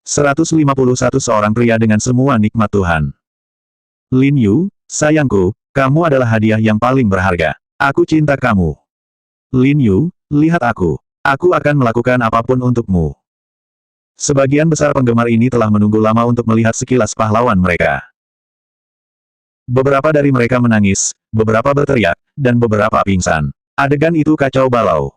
151 seorang pria dengan semua nikmat Tuhan. Lin Yu, sayangku, kamu adalah hadiah yang paling berharga. Aku cinta kamu. Lin Yu, lihat aku. Aku akan melakukan apapun untukmu. Sebagian besar penggemar ini telah menunggu lama untuk melihat sekilas pahlawan mereka. Beberapa dari mereka menangis, beberapa berteriak, dan beberapa pingsan. Adegan itu kacau balau.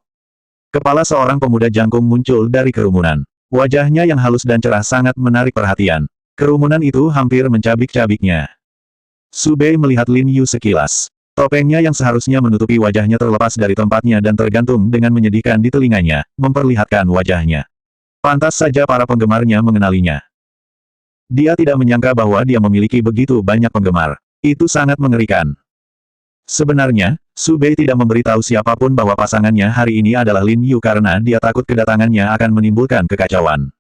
Kepala seorang pemuda jangkung muncul dari kerumunan. Wajahnya yang halus dan cerah sangat menarik perhatian. Kerumunan itu hampir mencabik-cabiknya. Su Bei melihat Lin Yu sekilas. Topengnya yang seharusnya menutupi wajahnya terlepas dari tempatnya dan tergantung dengan menyedihkan di telinganya, memperlihatkan wajahnya. Pantas saja para penggemarnya mengenalinya. Dia tidak menyangka bahwa dia memiliki begitu banyak penggemar. Itu sangat mengerikan. Sebenarnya, Su Bei tidak memberitahu siapapun bahwa pasangannya hari ini adalah Lin Yu karena dia takut kedatangannya akan menimbulkan kekacauan.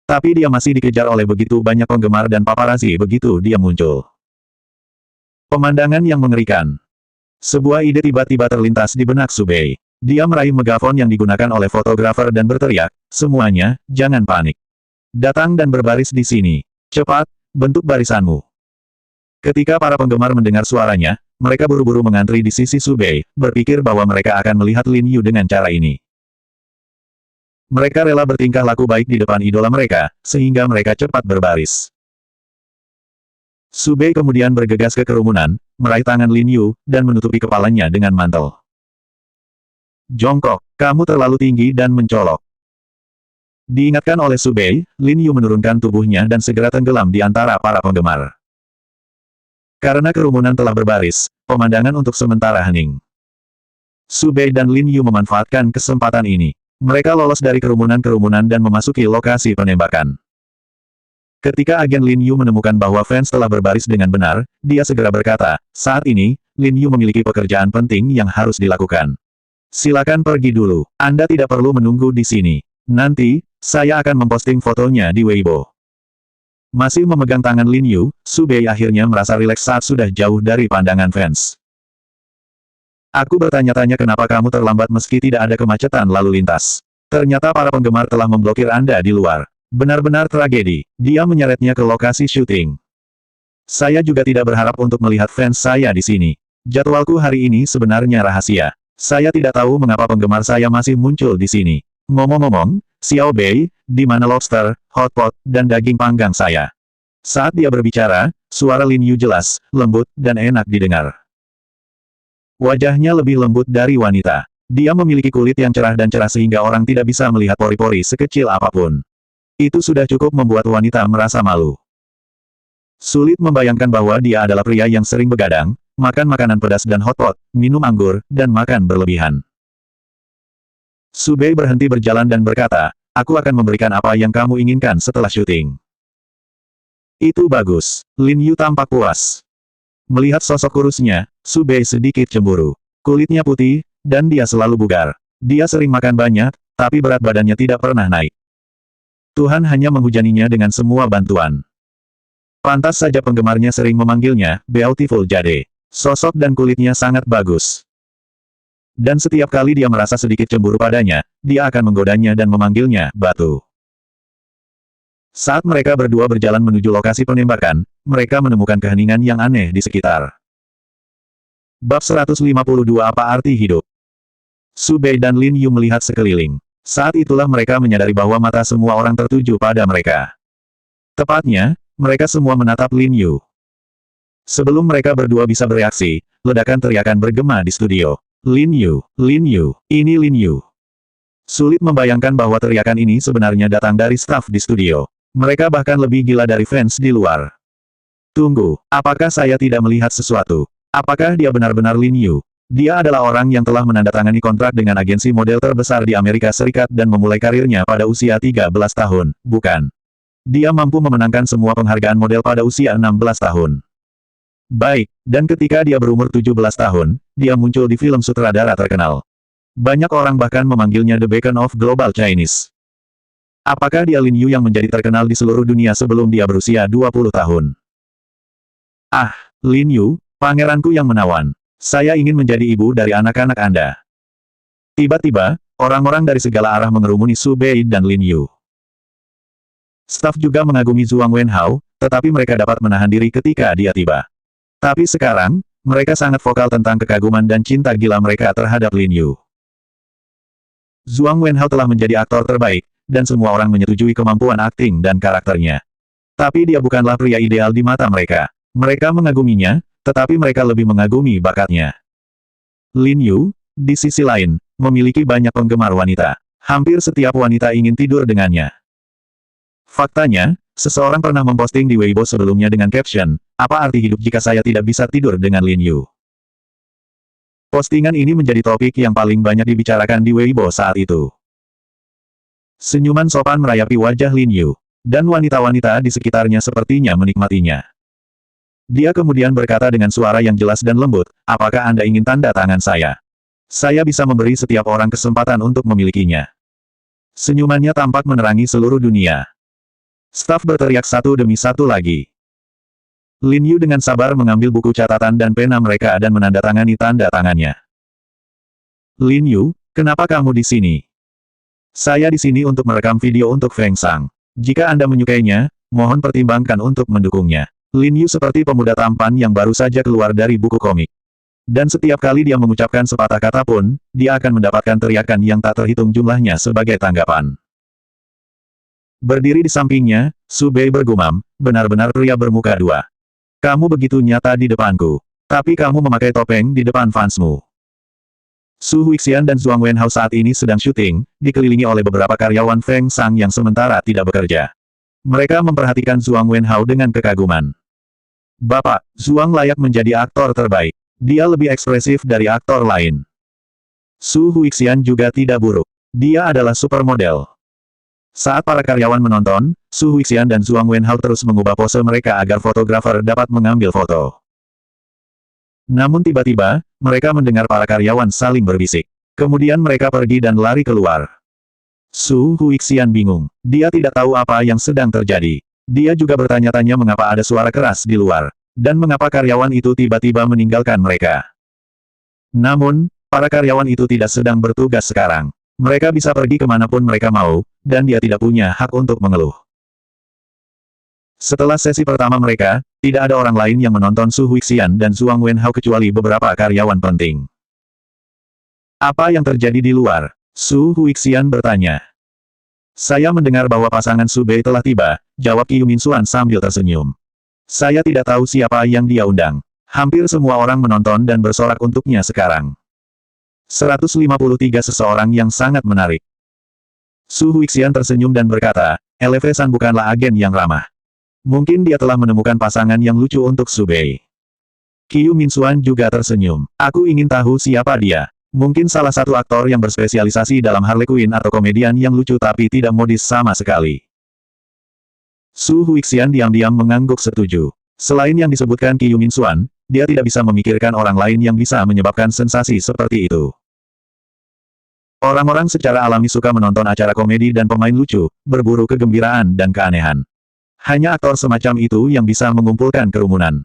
Tapi dia masih dikejar oleh begitu banyak penggemar dan paparazi begitu dia muncul. Pemandangan yang mengerikan. Sebuah ide tiba-tiba terlintas di benak Su Bei. Dia meraih megafon yang digunakan oleh fotografer dan berteriak, "Semuanya, jangan panik. Datang dan berbaris di sini. Cepat, bentuk barisanmu." Ketika para penggemar mendengar suaranya, mereka buru-buru mengantri di sisi Su Bei, berpikir bahwa mereka akan melihat Lin Yu dengan cara ini. Mereka rela bertingkah laku baik di depan idola mereka, sehingga mereka cepat berbaris. Su Bei kemudian bergegas ke kerumunan, meraih tangan Lin Yu, dan menutupi kepalanya dengan mantel. "Jongkok, kamu terlalu tinggi dan mencolok." Diingatkan oleh Su Bei, Lin Yu menurunkan tubuhnya dan segera tenggelam di antara para penggemar. Karena kerumunan telah berbaris, pemandangan untuk sementara hening. Su Bei dan Lin Yu memanfaatkan kesempatan ini. Mereka lolos dari kerumunan-kerumunan dan memasuki lokasi penembakan. Ketika agen Lin Yu menemukan bahwa fans telah berbaris dengan benar, dia segera berkata, "Saat ini, Lin Yu memiliki pekerjaan penting yang harus dilakukan. Silakan pergi dulu. Anda tidak perlu menunggu di sini. Nanti, saya akan memposting fotonya di Weibo." Masih memegang tangan Lin Yu, Su Bei akhirnya merasa rileks saat sudah jauh dari pandangan fans. "Aku bertanya-tanya kenapa kamu terlambat meski tidak ada kemacetan lalu lintas. Ternyata para penggemar telah memblokir Anda di luar. Benar-benar tragedi." Dia menyeretnya ke lokasi syuting. "Saya juga tidak berharap untuk melihat fans saya di sini. Jadwalku hari ini sebenarnya rahasia. Saya tidak tahu mengapa penggemar saya masih muncul di sini. Ngomong-ngomong, Xiao Bei, di mana lobster, hotpot, dan daging panggang saya?" Saat dia berbicara, suara Lin Yu jelas, lembut, dan enak didengar. Wajahnya lebih lembut dari wanita. Dia memiliki kulit yang cerah dan cerah sehingga orang tidak bisa melihat pori-pori sekecil apapun. Itu sudah cukup membuat wanita merasa malu. Sulit membayangkan bahwa dia adalah pria yang sering begadang, makan makanan pedas dan hotpot, minum anggur, dan makan berlebihan. Su Bei berhenti berjalan dan berkata, "Aku akan memberikan apa yang kamu inginkan setelah syuting." "Itu bagus." Lin Yu tampak puas. Melihat sosok kurusnya, Su Bei sedikit cemburu. Kulitnya putih, dan dia selalu bugar. Dia sering makan banyak, tapi berat badannya tidak pernah naik. Tuhan hanya menghujaninya dengan semua bantuan. Pantas saja penggemarnya sering memanggilnya, Beautiful Jade. Sosok dan kulitnya sangat bagus. Dan setiap kali dia merasa sedikit cemburu padanya, dia akan menggodanya dan memanggilnya, Batu. Saat mereka berdua berjalan menuju lokasi penembakan, mereka menemukan keheningan yang aneh di sekitar. Bab 152 Apa Arti Hidup? Su Bei dan Lin Yu melihat sekeliling. Saat itulah mereka menyadari bahwa mata semua orang tertuju pada mereka. Tepatnya, mereka semua menatap Lin Yu. Sebelum mereka berdua bisa bereaksi, ledakan teriakan bergema di studio. "Lin Yu, ini Lin Yu." Sulit membayangkan bahwa teriakan ini sebenarnya datang dari staf di studio. Mereka bahkan lebih gila dari fans di luar. "Tunggu, apakah saya tidak melihat sesuatu? Apakah dia benar-benar Lin Yu? Dia adalah orang yang telah menandatangani kontrak dengan agensi model terbesar di Amerika Serikat dan memulai karirnya pada usia 13 tahun, bukan? Dia mampu memenangkan semua penghargaan model pada usia 16 tahun. Baik, dan ketika dia berumur 17 tahun, dia muncul di film sutradara terkenal. Banyak orang bahkan memanggilnya The Beacon of Global Chinese. Apakah dia Lin Yu yang menjadi terkenal di seluruh dunia sebelum dia berusia 20 tahun? Ah, Lin Yu, pangeranku yang menawan. Saya ingin menjadi ibu dari anak-anak Anda. Tiba-tiba, orang-orang dari segala arah mengerumuni Su Bei dan Lin Yu. Staf juga mengagumi Zhuang Wenhao, tetapi mereka dapat menahan diri ketika dia tiba. Tapi sekarang, mereka sangat vokal tentang kekaguman dan cinta gila mereka terhadap Lin Yu. Zhuang Wenhao telah menjadi aktor terbaik, dan semua orang menyetujui kemampuan akting dan karakternya. Tapi dia bukanlah pria ideal di mata mereka. Mereka mengaguminya, tetapi mereka lebih mengagumi bakatnya. Lin Yu, di sisi lain, memiliki banyak penggemar wanita. Hampir setiap wanita ingin tidur dengannya. Faktanya, seseorang pernah memposting di Weibo sebelumnya dengan caption, "Apa arti hidup jika saya tidak bisa tidur dengan Lin Yu?" Postingan ini menjadi topik yang paling banyak dibicarakan di Weibo saat itu. Senyuman sopan merayapi wajah Lin Yu, dan wanita-wanita di sekitarnya sepertinya menikmatinya. Dia kemudian berkata dengan suara yang jelas dan lembut, "Apakah Anda ingin tanda tangan saya? Saya bisa memberi setiap orang kesempatan untuk memilikinya." Senyumannya tampak menerangi seluruh dunia. Staf berteriak satu demi satu lagi. Lin Yu dengan sabar mengambil buku catatan dan pena mereka dan menandatangani tanda tangannya. "Lin Yu, kenapa kamu di sini?" "Saya di sini untuk merekam video untuk Feng Sang. Jika Anda menyukainya, mohon pertimbangkan untuk mendukungnya." Lin Yu seperti pemuda tampan yang baru saja keluar dari buku komik. Dan setiap kali dia mengucapkan sepatah kata pun, dia akan mendapatkan teriakan yang tak terhitung jumlahnya sebagai tanggapan. Berdiri di sampingnya, Su Bei bergumam, "Benar-benar pria bermuka dua. Kamu begitu nyata di depanku. Tapi kamu memakai topeng di depan fansmu." Su Huixian dan Zhuang Wenhao saat ini sedang syuting, dikelilingi oleh beberapa karyawan Feng Sang yang sementara tidak bekerja. Mereka memperhatikan Zhuang Wenhao dengan kekaguman. "Bapak, Zhuang layak menjadi aktor terbaik. Dia lebih ekspresif dari aktor lain." Su Huixian juga tidak buruk. Dia adalah supermodel. Saat para karyawan menonton, Su Huixian dan Zhuang Wenhao terus mengubah pose mereka agar fotografer dapat mengambil foto. Namun tiba-tiba, mereka mendengar para karyawan saling berbisik. Kemudian mereka pergi dan lari keluar. Su Huixian bingung. Dia tidak tahu apa yang sedang terjadi. Dia juga bertanya-tanya mengapa ada suara keras di luar, dan mengapa karyawan itu tiba-tiba meninggalkan mereka. Namun, para karyawan itu tidak sedang bertugas sekarang. Mereka bisa pergi kemanapun mereka mau, dan dia tidak punya hak untuk mengeluh. Setelah sesi pertama mereka, tidak ada orang lain yang menonton Su Huixian dan Zhuang Wenhao kecuali beberapa karyawan penting. "Apa yang terjadi di luar?" Su Huixian bertanya. "Saya mendengar bahwa pasangan Su Bei telah tiba," jawab Qiu Minxuan sambil tersenyum. "Saya tidak tahu siapa yang dia undang. Hampir semua orang menonton dan bersorak untuknya sekarang." 153 seseorang yang sangat menarik. Su Huixian tersenyum dan berkata, "Elevesan bukanlah agen yang ramah. Mungkin dia telah menemukan pasangan yang lucu untuk Su Bei." Qiu Minxuan juga tersenyum. "Aku ingin tahu siapa dia. Mungkin salah satu aktor yang berspesialisasi dalam Harley Quinn atau komedian yang lucu tapi tidak modis sama sekali." Su Huixian diam-diam mengangguk setuju. Selain yang disebutkan Qiu Minxuan, dia tidak bisa memikirkan orang lain yang bisa menyebabkan sensasi seperti itu. Orang-orang secara alami suka menonton acara komedi dan pemain lucu, berburu kegembiraan dan keanehan. Hanya aktor semacam itu yang bisa mengumpulkan kerumunan.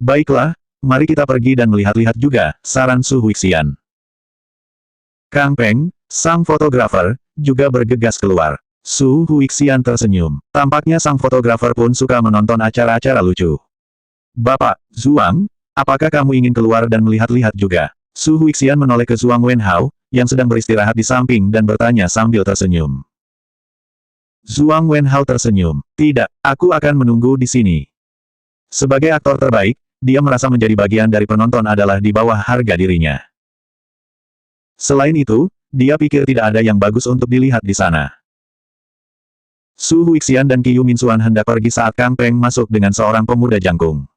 "Baiklah, mari kita pergi dan melihat-lihat juga," saran Su Huixian. Kang Peng, sang fotografer, juga bergegas keluar. Su Huixian tersenyum. Tampaknya sang fotografer pun suka menonton acara-acara lucu. "Bapak, Zhuang, apakah kamu ingin keluar dan melihat-lihat juga?" Su Huixian menoleh ke Zhuang Wenhao, yang sedang beristirahat di samping dan bertanya sambil tersenyum. Zhuang Wenhao tersenyum. "Tidak, aku akan menunggu di sini." Sebagai aktor terbaik, dia merasa menjadi bagian dari penonton adalah di bawah harga dirinya. Selain itu, dia pikir tidak ada yang bagus untuk dilihat di sana. Su Huixian dan Qiu Minxuan hendak pergi saat Kang Peng masuk dengan seorang pemuda jangkung.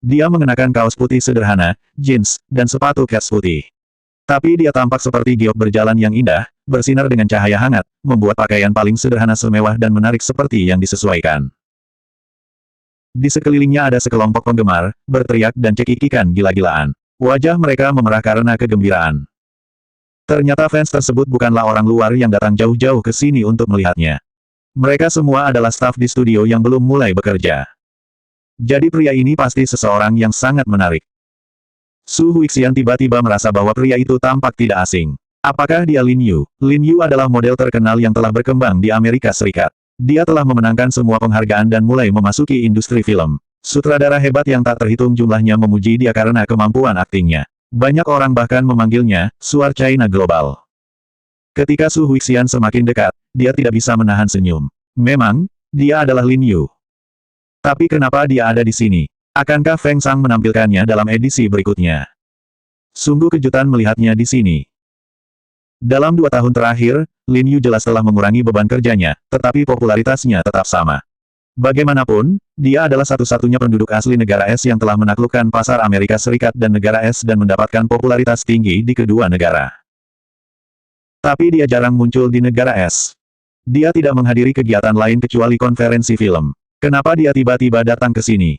Dia mengenakan kaos putih sederhana, jeans, dan sepatu kets putih. Tapi dia tampak seperti giok berjalan yang indah, bersinar dengan cahaya hangat, membuat pakaian paling sederhana semewah dan menarik seperti yang disesuaikan. Di sekelilingnya ada sekelompok penggemar, berteriak dan cekikikan gila-gilaan. Wajah mereka memerah karena kegembiraan. Ternyata fans tersebut bukanlah orang luar yang datang jauh-jauh ke sini untuk melihatnya. Mereka semua adalah staf di studio yang belum mulai bekerja. Jadi pria ini pasti seseorang yang sangat menarik. Su Huixian tiba-tiba merasa bahwa pria itu tampak tidak asing. Apakah dia Lin Yu? Lin Yu adalah model terkenal yang telah berkembang di Amerika Serikat. Dia telah memenangkan semua penghargaan dan mulai memasuki industri film. Sutradara hebat yang tak terhitung jumlahnya memuji dia karena kemampuan aktingnya. Banyak orang bahkan memanggilnya, Suar China Global. Ketika Su Huixian semakin dekat, dia tidak bisa menahan senyum. Memang, dia adalah Lin Yu. Tapi kenapa dia ada di sini? Akankah Feng Sang menampilkannya dalam edisi berikutnya? Sungguh kejutan melihatnya di sini. Dalam 2 tahun terakhir, Lin Yu jelas telah mengurangi beban kerjanya, tetapi popularitasnya tetap sama. Bagaimanapun, dia adalah satu-satunya penduduk asli negara Es yang telah menaklukkan pasar Amerika Serikat dan negara Es dan mendapatkan popularitas tinggi di kedua negara. Tapi dia jarang muncul di negara Es. Dia tidak menghadiri kegiatan lain kecuali konferensi film. Kenapa dia tiba-tiba datang ke sini?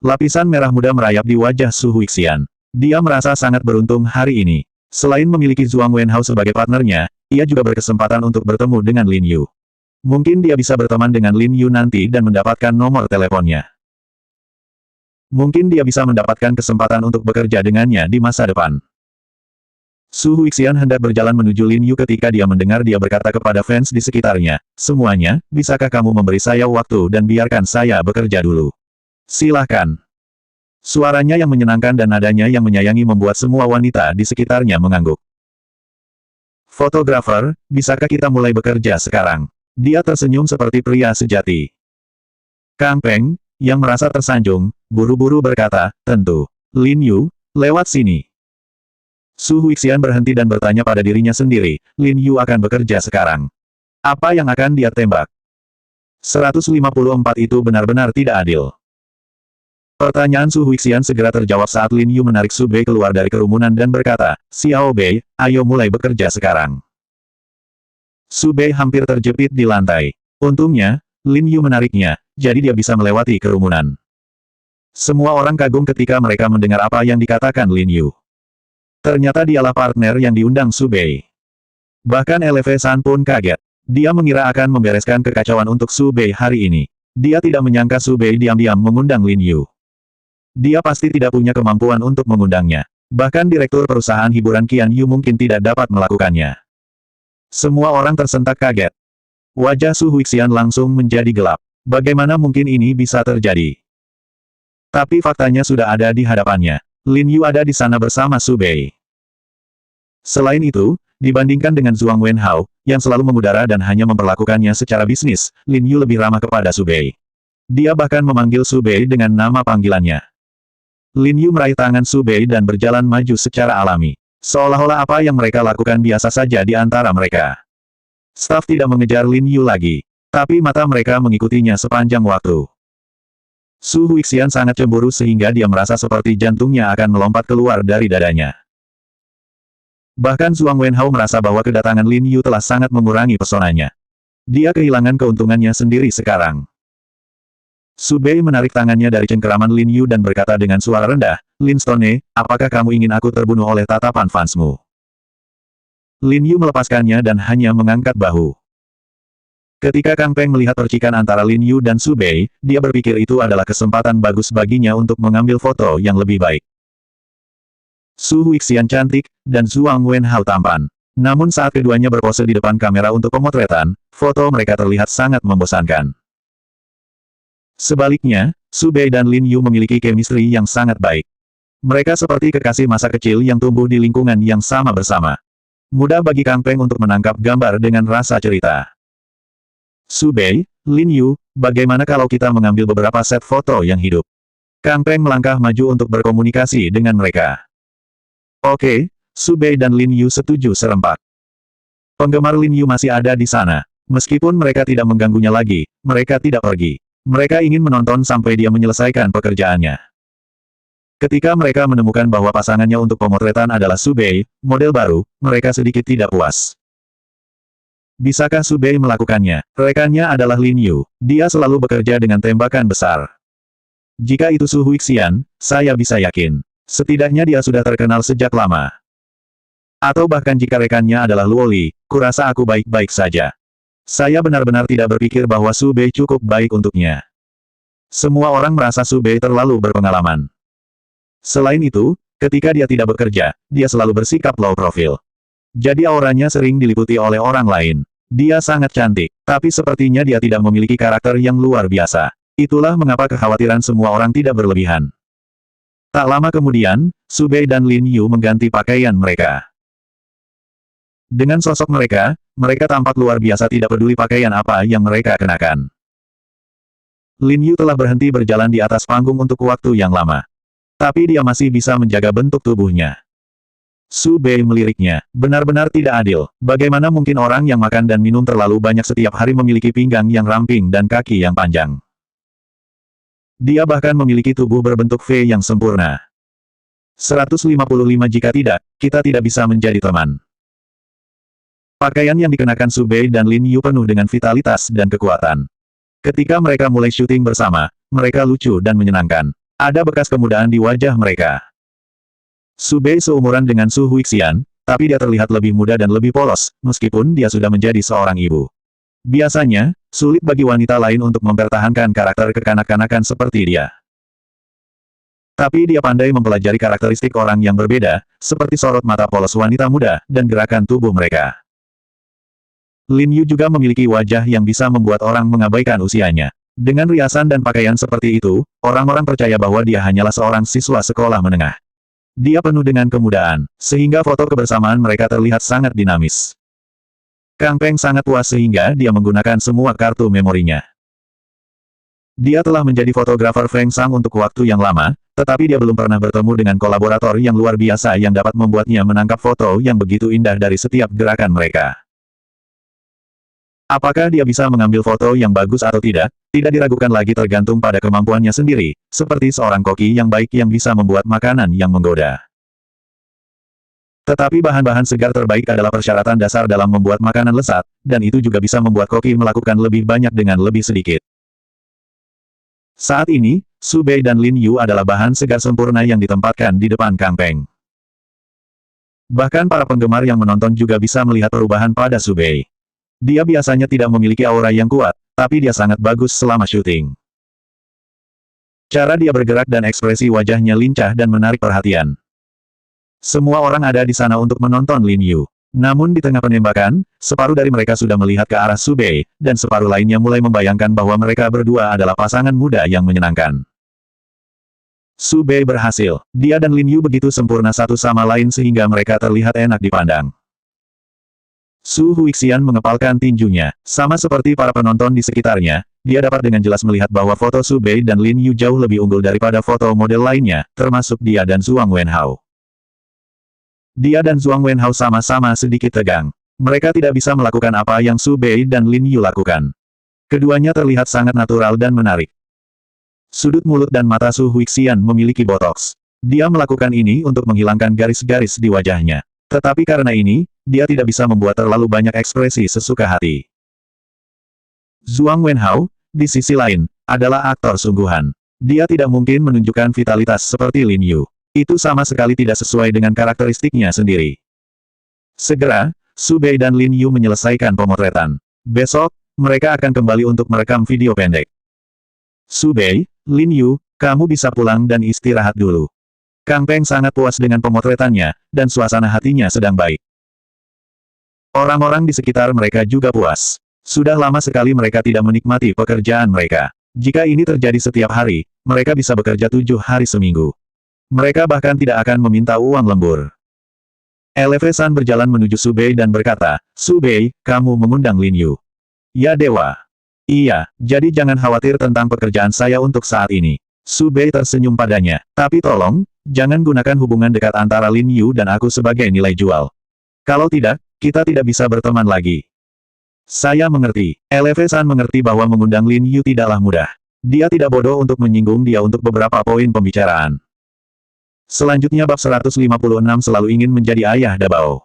Lapisan merah muda merayap di wajah Su Huixian. Dia merasa sangat beruntung hari ini. Selain memiliki Zhuang Wenhao sebagai partnernya, ia juga berkesempatan untuk bertemu dengan Lin Yu. Mungkin dia bisa berteman dengan Lin Yu nanti dan mendapatkan nomor teleponnya. Mungkin dia bisa mendapatkan kesempatan untuk bekerja dengannya di masa depan. Su Huixian hendak berjalan menuju Lin Yu ketika dia mendengar dia berkata kepada fans di sekitarnya, "Semuanya, bisakah kamu memberi saya waktu dan biarkan saya bekerja dulu? Silahkan." Suaranya yang menyenangkan dan nadanya yang menyayangi membuat semua wanita di sekitarnya mengangguk. "Fotografer, bisakah kita mulai bekerja sekarang?" Dia tersenyum seperti pria sejati. Kang Peng, yang merasa tersanjung, buru-buru berkata, "Tentu. Lin Yu, lewat sini." Su Huixian berhenti dan bertanya pada dirinya sendiri, Lin Yu akan bekerja sekarang. Apa yang akan dia tembak? 154 itu benar-benar tidak adil. Pertanyaan Su Huixian segera terjawab saat Lin Yu menarik Su Bei keluar dari kerumunan dan berkata, "Xiao Bei, ayo mulai bekerja sekarang." Su Bei hampir terjepit di lantai. Untungnya, Lin Yu menariknya, jadi dia bisa melewati kerumunan. Semua orang kagum ketika mereka mendengar apa yang dikatakan Lin Yu. Ternyata dialah partner yang diundang Su Bei. Bahkan LV San pun kaget. Dia mengira akan membereskan kekacauan untuk Su Bei hari ini. Dia tidak menyangka Su Bei diam-diam mengundang Lin Yu. Dia pasti tidak punya kemampuan untuk mengundangnya. Bahkan direktur perusahaan hiburan Qian Yu mungkin tidak dapat melakukannya. Semua orang tersentak kaget. Wajah Su Huixian langsung menjadi gelap. Bagaimana mungkin ini bisa terjadi? Tapi faktanya sudah ada di hadapannya. Lin Yu ada di sana bersama Su Bei. Selain itu, dibandingkan dengan Zhuang Wenhao, yang selalu mengudara dan hanya memperlakukannya secara bisnis, Lin Yu lebih ramah kepada Su Bei. Dia bahkan memanggil Su Bei dengan nama panggilannya. Lin Yu meraih tangan Su Bei dan berjalan maju secara alami. Seolah-olah apa yang mereka lakukan biasa saja di antara mereka. Staf tidak mengejar Lin Yu lagi. Tapi mata mereka mengikutinya sepanjang waktu. Su Huixian sangat cemburu sehingga dia merasa seperti jantungnya akan melompat keluar dari dadanya. Bahkan Zhuang Wenhao merasa bahwa kedatangan Lin Yu telah sangat mengurangi pesonanya. Dia kehilangan keuntungannya sendiri sekarang. Su Bei menarik tangannya dari cengkeraman Lin Yu dan berkata dengan suara rendah, "Lin Stone, apakah kamu ingin aku terbunuh oleh tatapan fansmu?" Lin Yu melepaskannya dan hanya mengangkat bahu. Ketika Kang Peng melihat percikan antara Lin Yu dan Su Bei, dia berpikir itu adalah kesempatan bagus baginya untuk mengambil foto yang lebih baik. Su Huixian cantik, dan Zhuang Wenhao tampan. Namun saat keduanya berpose di depan kamera untuk pemotretan, foto mereka terlihat sangat membosankan. Sebaliknya, Su Bei dan Lin Yu memiliki chemistry yang sangat baik. Mereka seperti kekasih masa kecil yang tumbuh di lingkungan yang sama bersama. Mudah bagi Kang Peng untuk menangkap gambar dengan rasa cerita. "Su Bei, Lin Yu, bagaimana kalau kita mengambil beberapa set foto yang hidup?" Kang Peng melangkah maju untuk berkomunikasi dengan mereka. "Oke," Su Bei dan Lin Yu setuju serempak. Penggemar Lin Yu masih ada di sana. Meskipun mereka tidak mengganggunya lagi, mereka tidak pergi. Mereka ingin menonton sampai dia menyelesaikan pekerjaannya. Ketika mereka menemukan bahwa pasangannya untuk pemotretan adalah Su Bei, model baru, mereka sedikit tidak puas. Bisakah Su Bei melakukannya? Rekannya adalah Lin Yu. Dia selalu bekerja dengan tembakan besar. Jika itu Su Huixian, saya bisa yakin. Setidaknya dia sudah terkenal sejak lama. Atau bahkan jika rekannya adalah Luo Li, kurasa aku baik-baik saja. Saya benar-benar tidak berpikir bahwa Su Bei cukup baik untuknya. Semua orang merasa Su Bei terlalu berpengalaman. Selain itu, ketika dia tidak bekerja, dia selalu bersikap low profile. Jadi auranya sering diliputi oleh orang lain. Dia sangat cantik, tapi sepertinya dia tidak memiliki karakter yang luar biasa. Itulah mengapa kekhawatiran semua orang tidak berlebihan. Tak lama kemudian, Su Bei dan Lin Yu mengganti pakaian mereka. Dengan sosok mereka, mereka tampak luar biasa tidak peduli pakaian apa yang mereka kenakan. Lin Yu telah berhenti berjalan di atas panggung untuk waktu yang lama. Tapi dia masih bisa menjaga bentuk tubuhnya. Su Bei meliriknya, benar-benar tidak adil. Bagaimana mungkin orang yang makan dan minum terlalu banyak setiap hari memiliki pinggang yang ramping dan kaki yang panjang. Dia bahkan memiliki tubuh berbentuk V yang sempurna. 155 jika tidak, kita tidak bisa menjadi teman. Pakaian yang dikenakan Su Bei dan Lin Yu penuh dengan vitalitas dan kekuatan. Ketika mereka mulai syuting bersama, mereka lucu dan menyenangkan. Ada bekas kemudaan di wajah mereka. Su Bei seumuran dengan Su Huixian, tapi dia terlihat lebih muda dan lebih polos, meskipun dia sudah menjadi seorang ibu. Biasanya, sulit bagi wanita lain untuk mempertahankan karakter kekanak-kanakan seperti dia. Tapi dia pandai mempelajari karakteristik orang yang berbeda, seperti sorot mata polos wanita muda, dan gerakan tubuh mereka. Lin Yu juga memiliki wajah yang bisa membuat orang mengabaikan usianya. Dengan riasan dan pakaian seperti itu, orang-orang percaya bahwa dia hanyalah seorang siswa sekolah menengah. Dia penuh dengan kemudaan, sehingga foto kebersamaan mereka terlihat sangat dinamis. Kang Peng sangat puas sehingga dia menggunakan semua kartu memorinya. Dia telah menjadi fotografer Feng Shang untuk waktu yang lama, tetapi dia belum pernah bertemu dengan kolaborator yang luar biasa yang dapat membuatnya menangkap foto yang begitu indah dari setiap gerakan mereka. Apakah dia bisa mengambil foto yang bagus atau tidak, tidak diragukan lagi tergantung pada kemampuannya sendiri, seperti seorang koki yang baik yang bisa membuat makanan yang menggoda. Tetapi bahan-bahan segar terbaik adalah persyaratan dasar dalam membuat makanan lezat, dan itu juga bisa membuat koki melakukan lebih banyak dengan lebih sedikit. Saat ini, Su Bei dan Lin Yu adalah bahan segar sempurna yang ditempatkan di depan Kang Peng. Bahkan para penggemar yang menonton juga bisa melihat perubahan pada Su Bei. Dia biasanya tidak memiliki aura yang kuat, tapi dia sangat bagus selama syuting. Cara dia bergerak dan ekspresi wajahnya lincah dan menarik perhatian. Semua orang ada di sana untuk menonton Lin Yu. Namun di tengah penembakan, separuh dari mereka sudah melihat ke arah Su Bei, dan separuh lainnya mulai membayangkan bahwa mereka berdua adalah pasangan muda yang menyenangkan. Su Bei berhasil. Dia dan Lin Yu begitu sempurna satu sama lain sehingga mereka terlihat enak dipandang. Su Huixian mengepalkan tinjunya. Sama seperti para penonton di sekitarnya, dia dapat dengan jelas melihat bahwa foto Su Bei dan Lin Yu jauh lebih unggul daripada foto model lainnya, termasuk dia dan Zhuang Wenhao. Dia dan Zhuang Wenhao sama-sama sedikit tegang. Mereka tidak bisa melakukan apa yang Su Bei dan Lin Yu lakukan. Keduanya terlihat sangat natural dan menarik. Sudut mulut dan mata Su Huixian memiliki botox. Dia melakukan ini untuk menghilangkan garis-garis di wajahnya. Tetapi karena ini, dia tidak bisa membuat terlalu banyak ekspresi sesuka hati. Zhuang Wenhao, di sisi lain, adalah aktor sungguhan. Dia tidak mungkin menunjukkan vitalitas seperti Lin Yu. Itu sama sekali tidak sesuai dengan karakteristiknya sendiri. Segera, Su Bei dan Lin Yu menyelesaikan pemotretan. Besok, mereka akan kembali untuk merekam video pendek. Su Bei, Lin Yu, kamu bisa pulang dan istirahat dulu. Kang Peng sangat puas dengan pemotretannya, dan suasana hatinya sedang baik. Orang-orang di sekitar mereka juga puas. Sudah lama sekali mereka tidak menikmati pekerjaan mereka. Jika ini terjadi setiap hari, mereka bisa bekerja 7 hari seminggu. Mereka bahkan tidak akan meminta uang lembur. Elevesan berjalan menuju Su Bei dan berkata, Su Bei, kamu mengundang Lin Yu. Ya dewa. Iya, jadi jangan khawatir tentang pekerjaan saya untuk saat ini. Su Bei tersenyum padanya. Tapi tolong, jangan gunakan hubungan dekat antara Lin Yu dan aku sebagai nilai jual. Kalau tidak, kita tidak bisa berteman lagi. Saya mengerti. Elevesan mengerti bahwa mengundang Lin Yu tidaklah mudah. Dia tidak bodoh untuk menyinggung dia untuk beberapa poin pembicaraan. Selanjutnya bab 156 selalu ingin menjadi ayah Dabao.